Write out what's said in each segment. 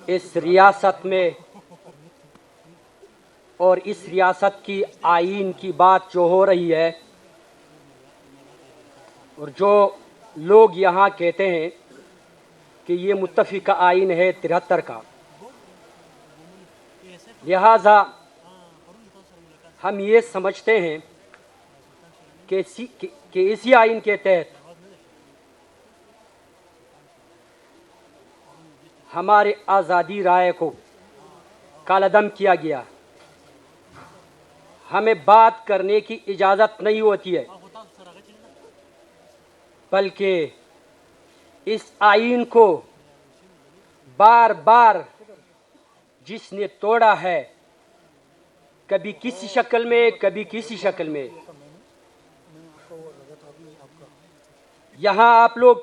اس ریاست میں اور اس ریاست کی آئین کی بات جو ہو رہی ہے اور جو لوگ یہاں کہتے ہیں کہ یہ متفقہ آئین ہے 73 کا، لہذا ہم یہ سمجھتے ہیں کہ اسی آئین کے تحت ہمارے آزادی رائے کو کالعدم کیا گیا۔ ہمیں بات کرنے کی اجازت نہیں ہوتی ہے، بلکہ اس آئین کو بار بار جس نے توڑا ہے، کبھی کسی شکل میں کبھی کسی شکل میں، یہاں آپ لوگ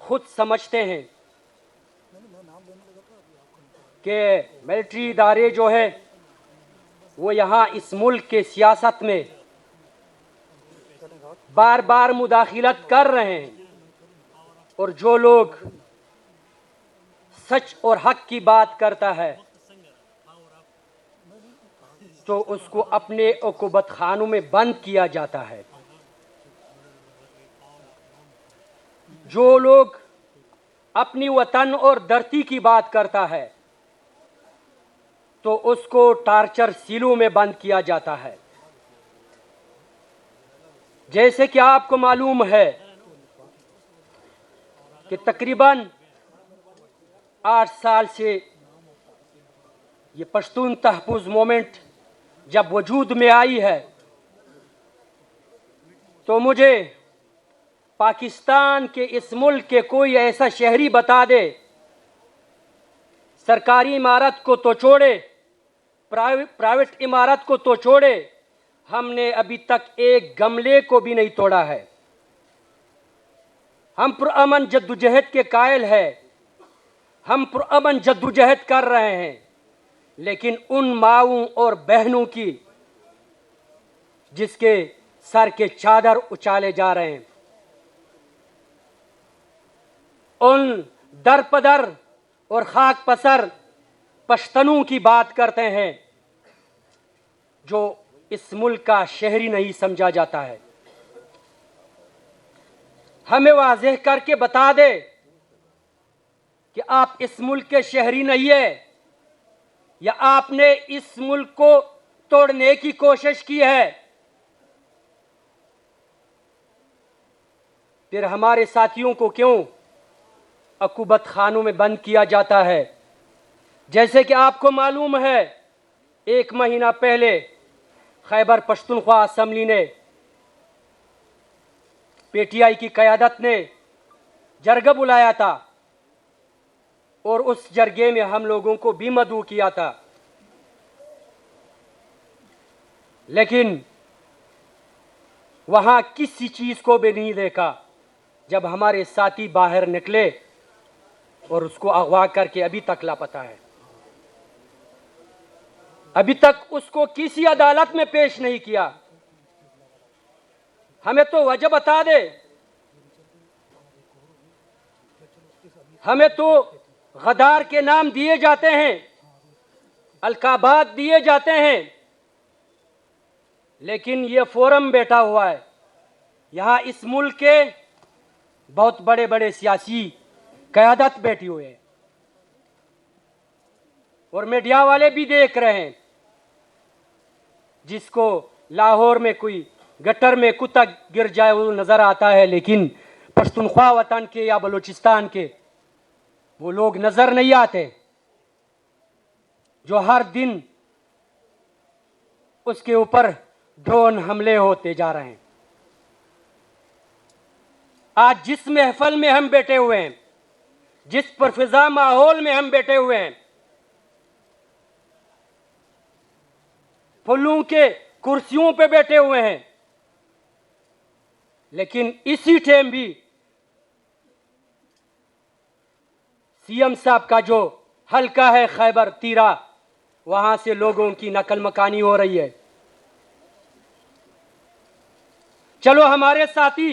خود سمجھتے ہیں کہ ملٹری ادارے جو ہے وہ یہاں اس ملک کے سیاست میں بار بار مداخلت کر رہے ہیں، اور جو لوگ سچ اور حق کی بات کرتا ہے تو اس کو اپنے عقوبت خانوں میں بند کیا جاتا ہے۔ جو لوگ اپنی وطن اور دھرتی کی بات کرتا ہے تو اس کو ٹارچر سیلوں میں بند کیا جاتا ہے۔ جیسے کہ آپ کو معلوم ہے کہ تقریباً 8 سال سے یہ پشتون تحفظ موومنٹ جب وجود میں آئی ہے تو مجھے پاکستان کے اس ملک کے کوئی ایسا شہری بتا دے، سرکاری عمارت کو تو چھوڑے، پرائیویٹ عمارت کو تو چھوڑے، ہم نے ابھی تک ایک گملے کو بھی نہیں توڑا ہے۔ ہم پرامن جدوجہد کے قائل ہیں، ہم پرامن جدوجہد کر رہے ہیں، لیکن ان ماؤں اور بہنوں کی جس کے سر کے چادر اچالے جا رہے ہیں، ان در پدر اور خاک پسر پشتنوں کی بات کرتے ہیں جو اس ملک کا شہری نہیں سمجھا جاتا ہے۔ ہمیں واضح کر کے بتا دے کہ آپ اس ملک کے شہری نہیں ہیں، یا آپ نے اس ملک کو توڑنے کی کوشش کی ہے۔ پھر ہمارے ساتھیوں کو کیوں عقوبت خانوں میں بند کیا جاتا ہے؟ جیسے کہ آپ کو معلوم ہے 1 مہینہ پہلے خیبر پختونخوا اسمبلی نے، پی ٹی آئی کی قیادت نے جرگہ بلایا تھا اور اس جرگے میں ہم لوگوں کو بھی مدعو کیا تھا، لیکن وہاں کسی چیز کو بھی نہیں دیکھا۔ جب ہمارے ساتھی باہر نکلے اور اس کو اغوا کر کے ابھی تک لاپتہ ہے، ابھی تک اس کو کسی عدالت میں پیش نہیں کیا۔ ہمیں تو وجہ بتا دے، ہمیں تو غدار کے نام دیے جاتے ہیں، القابات دیے جاتے ہیں، لیکن یہ فورم بیٹھا ہوا ہے، یہاں اس ملک کے بہت بڑے بڑے سیاسی قیادت بیٹھی ہوئے ہیں، اور میڈیا والے بھی دیکھ رہے ہیں۔ جس کو لاہور میں کوئی گٹر میں کتا گر جائے وہ نظر آتا ہے، لیکن پختونخوا وطن کے یا بلوچستان کے وہ لوگ نظر نہیں آتے جو ہر دن اس کے اوپر ڈرون حملے ہوتے جا رہے ہیں۔ آج جس محفل میں ہم بیٹھے ہوئے ہیں، جس پرفضا ماحول میں ہم بیٹھے ہوئے ہیں، پھلوں کے کرسیوں پہ بیٹھے ہوئے ہیں، لیکن اسی ٹائم بھی سی ایم صاحب کا جو حلقہ ہے خیبر تیرا، وہاں سے لوگوں کی نقل مکانی ہو رہی ہے۔ چلو ہمارے ساتھی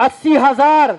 80,000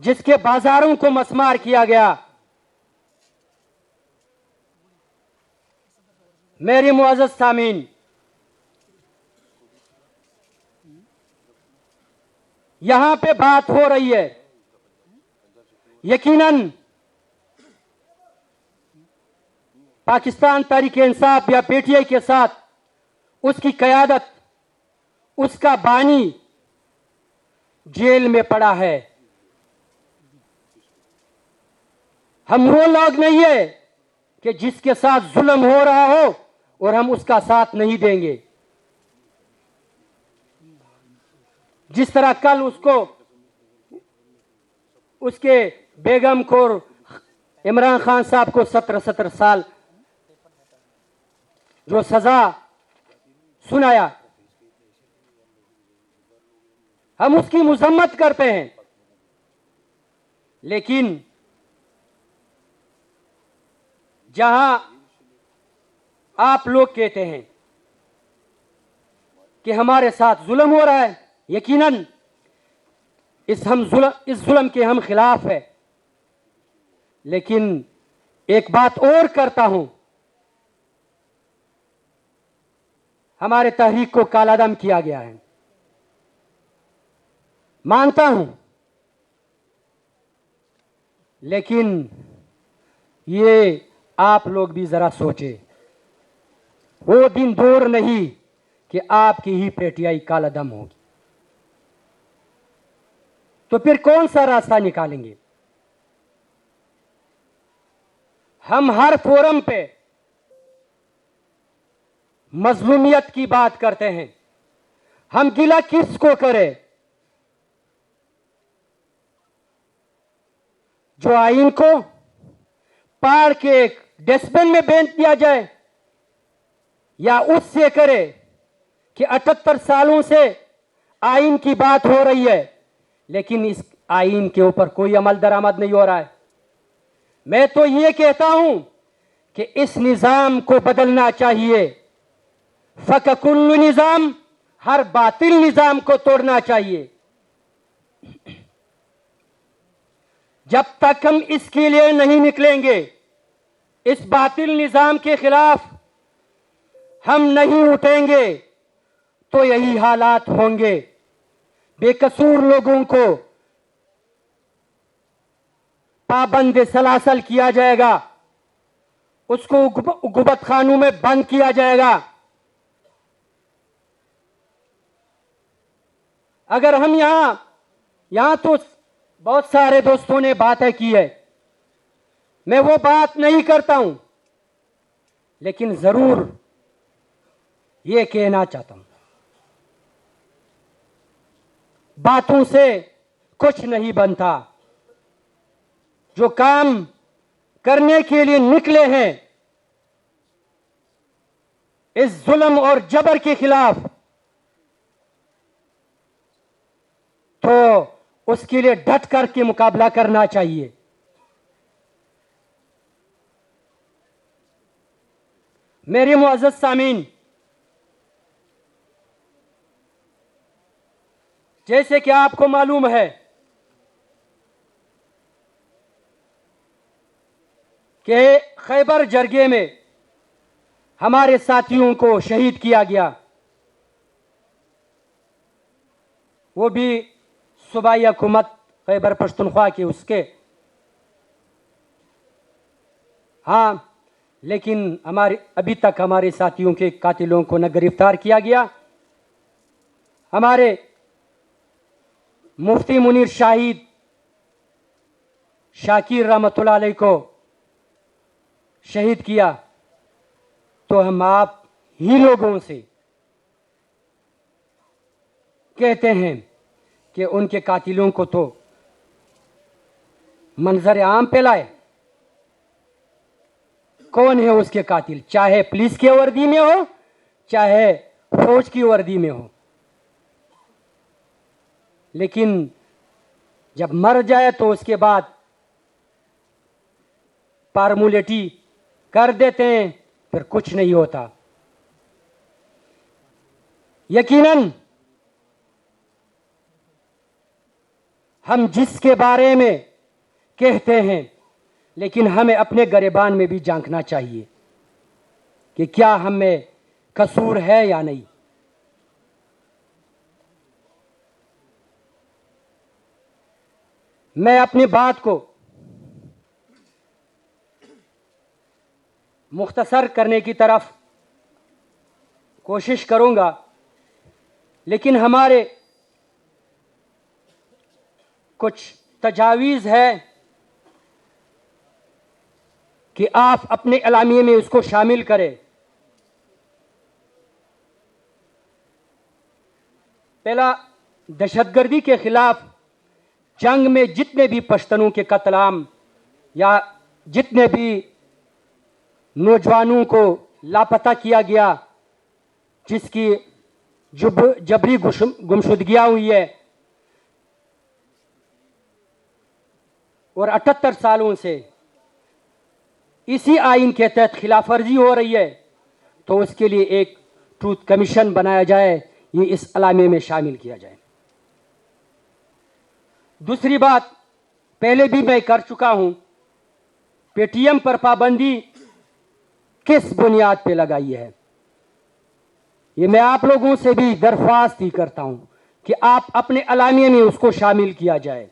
جس کے بازاروں کو مسمار کیا گیا. میری معزز سامعین، یہاں پہ بات ہو رہی ہے یقیناً پاکستان تحریک انصاف یا پی ٹی آئی کے ساتھ اس کی قیادت، اس کا بانی جیل میں پڑا ہے. ہم وہ لوگ نہیں ہیں کہ جس کے ساتھ ظلم ہو رہا ہو اور ہم اس کا ساتھ نہیں دیں گے. جس طرح کل اس کے بیگم کو عمران خان صاحب کو 17 سال جو سزا سنایا، ہم اس کی مذمت کرتے ہیں، لیکن جہاں آپ لوگ کہتے ہیں کہ ہمارے ساتھ ظلم ہو رہا ہے، یقیناً اس ظلم کے ہم خلاف ہیں، لیکن ایک بات اور کرتا ہوں، ہمارے تحریک کو کالا دم کیا گیا ہے، مانتا ہوں، لیکن یہ آپ لوگ بھی ذرا سوچیں، وہ دن دور نہیں کہ آپ کی ہی پی ٹی آئی کالا دم ہوگی. تو پھر کون سا راستہ نکالیں گے؟ ہم ہر فورم پہ مظلومیت کی بات کرتے ہیں، ہم گلہ کس کو کریں؟ جو آئین کو پاڑ کے ایک ڈسٹ بن میں پھینک دیا جائے، یا اس سے کرے کہ 78 سالوں سے آئین کی بات ہو رہی ہے لیکن اس آئین کے اوپر کوئی عمل درآمد نہیں ہو رہا ہے. میں تو یہ کہتا ہوں کہ اس نظام کو بدلنا چاہیے. فَكَكُلُّ نظام، ہر باطل نظام کو توڑنا چاہیے. جب تک ہم اس کے لیے نہیں نکلیں گے، اس باطل نظام کے خلاف ہم نہیں اٹھیں گے، تو یہی حالات ہوں گے. بے قصور لوگوں کو پابند سلاسل کیا جائے گا، اس کو گبت خانوں میں بند کیا جائے گا. اگر ہم یہاں تو بہت سارے دوستوں نے باتیں کی ہے، میں وہ بات نہیں کرتا ہوں، لیکن ضرور یہ کہنا چاہتا ہوں، باتوں سے کچھ نہیں بنتا. جو کام کرنے کے لیے نکلے ہیں اس ظلم اور جبر کے خلاف، تو اس کے لیے ڈٹ کر کے مقابلہ کرنا چاہیے. میرے معزز سامعین، جیسے کہ آپ کو معلوم ہے کہ خیبر جرگے میں ہمارے ساتھیوں کو شہید کیا گیا، وہ بھی صوبائی حکومت خیبر پختونخوا کی اس کے. ہاں، لیکن ابھی تک ہمارے ساتھیوں کے قاتلوں کو نہ گرفتار کیا گیا. ہمارے مفتی منیر شاکر رحمت اللہ علیہ کو شہید کیا. تو ہم آپ ہی لوگوں سے کہتے ہیں کہ ان کے قاتلوں کو تو منظر عام پہ لائے. کون ہے اس کے قاتل؟ چاہے پولیس کی وردی میں ہو، چاہے فوج کی وردی میں ہو، لیکن جب مر جائے تو اس کے بعد فارمولیٹی کر دیتے ہیں، پھر کچھ نہیں ہوتا. یقیناً ہم جس کے بارے میں کہتے ہیں لیکن ہمیں اپنے گریبان میں بھی جھانکنا چاہیے کہ کیا ہم میں قصور ہے یا نہیں. میں اپنی بات کو مختصر کرنے کی طرف کوشش کروں گا، لیکن ہمارے کچھ تجاویز ہے کہ آپ اپنے اعلامیے میں اس کو شامل کریں. پہلا، دہشت گردی کے خلاف جنگ میں جتنے بھی پشتنوں کے قتل عام یا جتنے بھی نوجوانوں کو لاپتہ کیا گیا، جس کی جبری گمشدگیاں ہوئی ہے اور 78 سالوں سے اسی آئین کے تحت خلاف ورزی ہو رہی ہے، تو اس کے لیے ایک ٹروتھ کمیشن بنایا جائے، یہ اس اعلامیے میں شامل کیا جائے. دوسری بات، پہلے بھی میں کر چکا ہوں، پے ٹی ایم پر پابندی کس بنیاد پہ لگائی ہے، یہ میں آپ لوگوں سے بھی درخواست ہی کرتا ہوں کہ آپ اپنے اعلامیے میں اس کو شامل کیا جائے.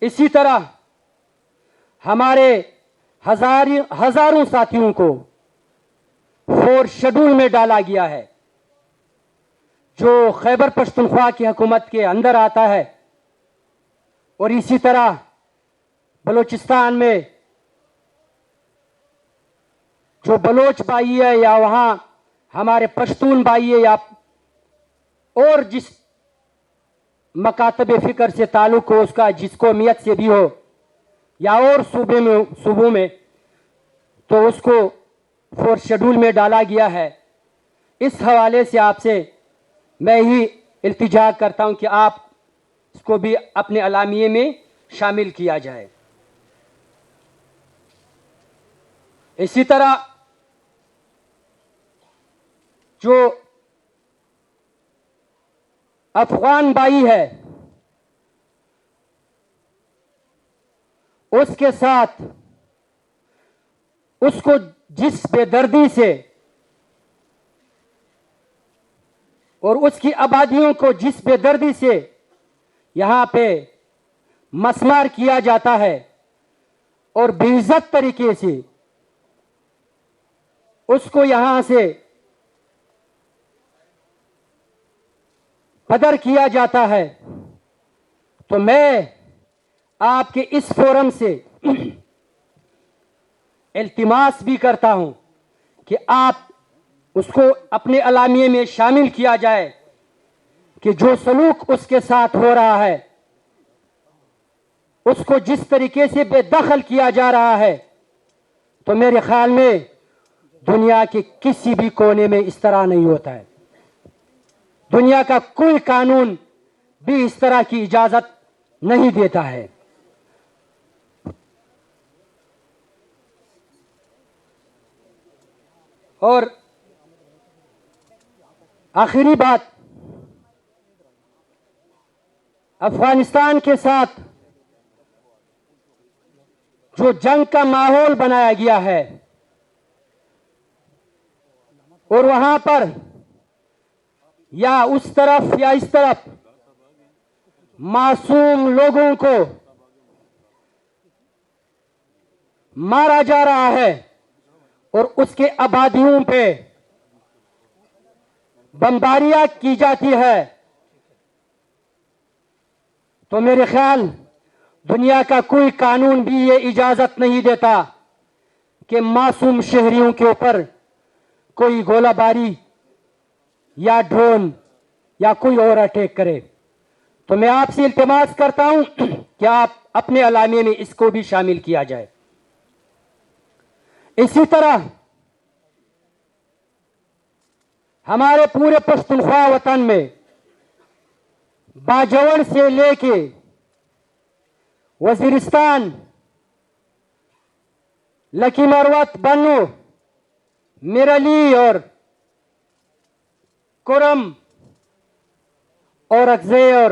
اسی طرح ہمارے ہزاروں ساتھیوں کو 4 شیڈول میں ڈالا گیا ہے جو خیبر پختونخوا کی حکومت کے اندر آتا ہے، اور اسی طرح بلوچستان میں جو بلوچ بھائی ہے یا وہاں ہمارے پشتون بھائی ہے یا اور جس مکاتب فکر سے تعلق ہو، اس کا جس قومیت سے بھی ہو یا اور صوبوں میں، تو اس کو 4 شیڈول میں ڈالا گیا ہے. اس حوالے سے آپ سے میں ہی التجا کرتا ہوں کہ آپ اس کو بھی اپنے اعلامیے میں شامل کیا جائے. اسی طرح جو افغان بھائی ہے اس کے ساتھ اس کو جس بے دردی سے اور اس کی آبادیوں کو جس بے دردی سے یہاں پہ مسمار کیا جاتا ہے اور بے عزت طریقے سے اس کو یہاں سے بدر کیا جاتا ہے، تو میں آپ کے اس فورم سے التماس بھی کرتا ہوں کہ آپ اس کو اپنے اعلامیے میں شامل کیا جائے کہ جو سلوک اس کے ساتھ ہو رہا ہے، اس کو جس طریقے سے بے دخل کیا جا رہا ہے، تو میرے خیال میں دنیا کے کسی بھی کونے میں اس طرح نہیں ہوتا ہے. دنیا کا کوئی قانون بھی اس طرح کی اجازت نہیں دیتا ہے. اور آخری بات، افغانستان کے ساتھ جو جنگ کا ماحول بنایا گیا ہے اور وہاں پر یا اس طرف یا اس طرف معصوم لوگوں کو مارا جا رہا ہے اور اس کے آبادیوں پہ بمباریاں کی جاتی ہے، تو میرے خیال دنیا کا کوئی قانون بھی یہ اجازت نہیں دیتا کہ معصوم شہریوں کے اوپر کوئی گولہ باری یا ڈرون یا کوئی اور اٹیک کرے. تو میں آپ سے التماس کرتا ہوں کہ آپ اپنے اعلامیے میں اس کو بھی شامل کیا جائے. اسی طرح ہمارے پورے پختونخوا وطن میں باجوڑ سے لے کے وزیرستان، لکی مروت، بنو، میرلی اور کرم اور اکزے اور